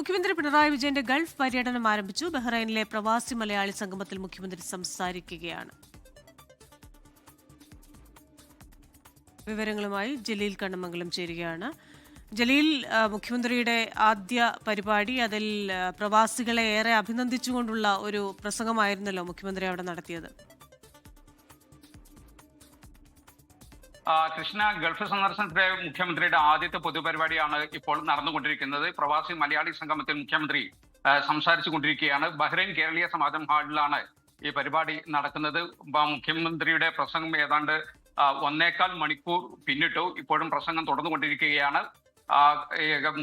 മുഖ്യമന്ത്രി പിണറായി വിജയന്റെ ഗൾഫ് പര്യടനം ആരംഭിച്ചു. ബഹ്റൈനിലെ പ്രവാസി മലയാളി സംഗമത്തിൽ മുഖ്യമന്ത്രി സംസാരിക്കുകയാണ്. വിവരങ്ങളുമായി ജലീൽ കണ്ണമംഗലം ചേരുകയാണ്. ജലീൽ, മുഖ്യമന്ത്രിയുടെ ആദ്യ പരിപാടി അതിൽ പ്രവാസികളെ ഏറെ അഭിനന്ദിച്ചുകൊണ്ടുള്ള ഒരു പ്രസംഗമായിരുന്നല്ലോ മുഖ്യമന്ത്രി അവിടെ നടത്തിയത്. കൃഷ്ണ, ഗൾഫ് സന്ദർശനത്തിലെ മുഖ്യമന്ത്രിയുടെ ആദ്യത്തെ പൊതുപരിപാടിയാണ് ഇപ്പോൾ നടന്നുകൊണ്ടിരിക്കുന്നത്. പ്രവാസി മലയാളി സംഗമത്തിൽ മുഖ്യമന്ത്രി സംസാരിച്ചു കൊണ്ടിരിക്കുകയാണ്. ബഹ്റൈൻ കേരളീയ സമാജം ഹാളിലാണ് ഈ പരിപാടി നടക്കുന്നത്. മുഖ്യമന്ത്രിയുടെ പ്രസംഗം ഏതാണ്ട് 1.25 മണിക്കൂർ പിന്നിട്ടു. ഇപ്പോഴും പ്രസംഗം തുടർന്നുകൊണ്ടിരിക്കുകയാണ്.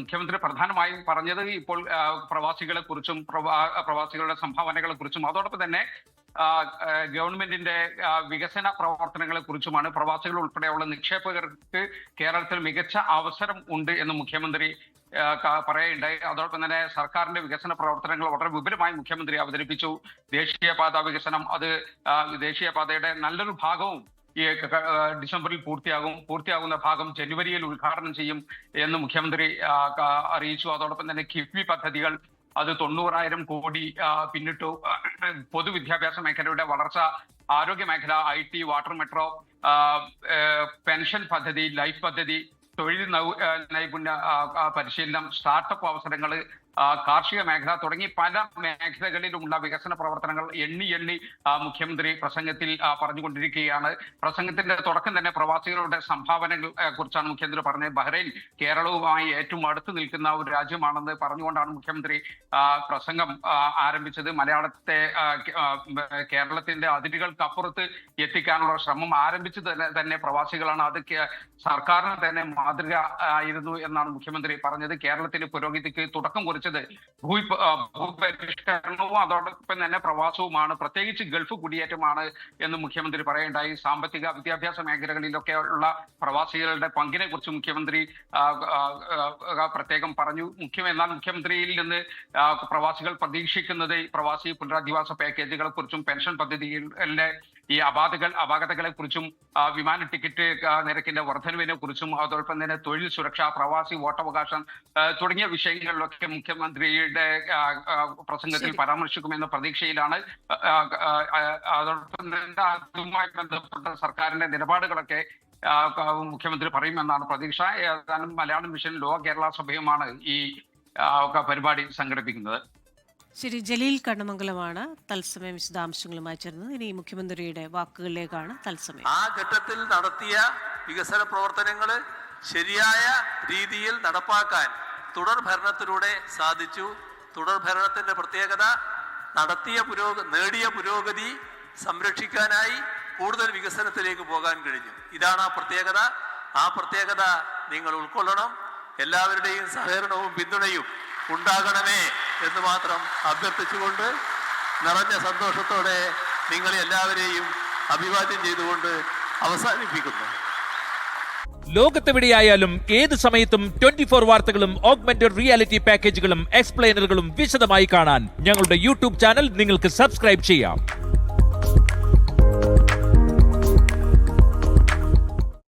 മുഖ്യമന്ത്രി പ്രധാനമായും പറഞ്ഞത് ഇപ്പോൾ പ്രവാസികളെ കുറിച്ചും പ്രവാസികളുടെ സംഭാവനകളെ കുറിച്ചും അതോടൊപ്പം തന്നെ ഗവൺമെന്റിന്റെ വികസന പ്രവർത്തനങ്ങളെ കുറിച്ചുമാണ്. പ്രവാസികൾ ഉൾപ്പെടെയുള്ള നിക്ഷേപകർക്ക് കേരളത്തിൽ മികച്ച അവസരം ഉണ്ട് എന്ന് മുഖ്യമന്ത്രി പറയുകയുണ്ടായി. അതോടൊപ്പം തന്നെ സർക്കാരിന്റെ വികസന പ്രവർത്തനങ്ങൾ വളരെ വിപുലമായി മുഖ്യമന്ത്രി അവതരിപ്പിച്ചു. ദേശീയപാത വികസനം, അത് ദേശീയപാതയുടെ നല്ലൊരു ഭാഗവും ഈ ഡിസംബറിൽ പൂർത്തിയാകുന്ന ഭാഗം ജനുവരിയിൽ ഉദ്ഘാടനം ചെയ്യും എന്ന് മുഖ്യമന്ത്രി അറിയിച്ചു. അതോടൊപ്പം തന്നെ കിഫ്ബി പദ്ധതികൾ അത് 90,000 കോടി പിന്നിട്ടു. പൊതുവിദ്യാഭ്യാസ മേഖലയുടെ വളർച്ച, ആരോഗ്യ മേഖല, IT, വാട്ടർ മെട്രോ, പെൻഷൻ പദ്ധതി, ലൈഫ് പദ്ധതി, തൊഴിൽ നൈപുണ്യ പരിശീലനം, സ്റ്റാർട്ടപ്പ് അവസരങ്ങൾ, കാർഷിക മേഖല തുടങ്ങി പല മേഖലകളിലുമുള്ള വികസന പ്രവർത്തനങ്ങൾ എണ്ണി മുഖ്യമന്ത്രി പ്രസംഗത്തിൽ പറഞ്ഞുകൊണ്ടിരിക്കുകയാണ്. പ്രസംഗത്തിന്റെ തുടക്കം തന്നെ പ്രവാസികളുടെ സംഭാവനകളെ കുറിച്ചാണ് മുഖ്യമന്ത്രി പറഞ്ഞത്. ബഹ്റൈൻ കേരളവുമായി ഏറ്റവും അടുത്ത് നിൽക്കുന്ന ഒരു രാജ്യമാണെന്ന് പറഞ്ഞുകൊണ്ടാണ് മുഖ്യമന്ത്രി പ്രസംഗം ആരംഭിച്ചത്. മലയാളത്തെ കേരളത്തിന്റെ അതിരുകൾക്കപ്പുറത്ത് എത്തിക്കാനുള്ള ശ്രമം ആരംഭിച്ചത് തന്നെ പ്രവാസികളാണ്. അത് സർക്കാരിന് തന്നെ മാതൃക ആയിരുന്നു എന്നാണ് മുഖ്യമന്ത്രി പറഞ്ഞത്. കേരളത്തിന്റെ പുരോഗതിക്ക് തുടക്കം കുറിച്ചത് ഭൂപരിഷ്കരണവും അതോടൊപ്പം തന്നെ പ്രവാസവുമാണ്, പ്രത്യേകിച്ച് ഗൾഫ് കുടിയേറ്റമാണ് എന്ന് മുഖ്യമന്ത്രി പറയുണ്ടായി. സാമ്പത്തിക വിദ്യാഭ്യാസ മേഖലകളിലൊക്കെ ഉള്ള പ്രവാസികളുടെ പങ്കിനെ കുറിച്ച് മുഖ്യമന്ത്രി പ്രത്യേകം പറഞ്ഞു. എന്നാൽ മുഖ്യമന്ത്രിയിൽ നിന്ന് പ്രവാസികൾ പ്രതീക്ഷിക്കുന്നത് പ്രവാസി പുനരധിവാസ പാക്കേജുകളെ കുറിച്ചും പെൻഷൻ പദ്ധതികളിലെ ഈ അപാകതകളെ കുറിച്ചും വിമാന ടിക്കറ്റ് നിരക്കിന്റെ വർധനവിനെ കുറിച്ചും അതോടൊപ്പം തന്നെ തൊഴിൽ സുരക്ഷ, പ്രവാസി വോട്ടവകാശം തുടങ്ങിയ വിഷയങ്ങളിലൊക്കെ മുഖ്യമന്ത്രിയുടെ പ്രസംഗത്തിൽ പരാമർശിക്കുമെന്ന പ്രതീക്ഷയിലാണ്. അതോടൊപ്പം തന്നെ അതുമായി ബന്ധപ്പെട്ട സർക്കാരിന്റെ നിലപാടുകളൊക്കെ മുഖ്യമന്ത്രി പറയുമെന്നാണ് പ്രതീക്ഷ. ഏതാനും മലയാളം മിഷൻ ലോക കേരള സഭയുമാണ് ഈ പരിപാടി സംഘടിപ്പിക്കുന്നത്. ശരി, ജലീൽ കണ്ണമംഗലമാണ് തത്സമയം വിശദാംശങ്ങളുമായി ചേർന്നത്. ഇനി മുഖ്യമന്ത്രിയുടെ വാക്കുകളിലേക്കാണ് തത്സമയം. ആ ഘട്ടത്തിൽ നടത്തിയ വികസന പ്രവർത്തനങ്ങൾ ശരിയായ രീതിയിൽ നടപ്പാക്കാൻ തുടർ ഭരണത്തിലൂടെ സാധിച്ചു. തുടർ ഭരണത്തിന്റെ പ്രത്യേകത നേടിയ പുരോഗതി സംരക്ഷിക്കാനായി കൂടുതൽ വികസനത്തിലേക്ക് പോകാൻ കഴിഞ്ഞു. ഇതാണ് ആ പ്രത്യേകത. ആ പ്രത്യേകത നിങ്ങൾ ഉൾക്കൊള്ളണം. എല്ലാവരുടെയും സഹകരണവും പിന്തുണയും ഉണ്ടാകണമേ എന്ന് മാത്രം അഭ്യർത്ഥിച്ചുകൊണ്ട് നിറഞ്ഞ സന്തോഷത്തോടെ നിങ്ങളെ എല്ലാവരെയും അഭിവാദ്യം ചെയ്തുകൊണ്ട് അവസാനിപ്പിക്കുന്നു. ലോകത്തെവിടെയായാലും ഏത് സമയത്തും 24 വാർത്തകളും ഓഗ്മെന്റഡ് റിയാലിറ്റി പാക്കേജുകളും എക്സ്പ്ലെയിനറുകളും വിശദമായി കാണാൻ ഞങ്ങളുടെ യൂട്യൂബ് ചാനൽ നിങ്ങൾക്ക് സബ്സ്ക്രൈബ് ചെയ്യാം.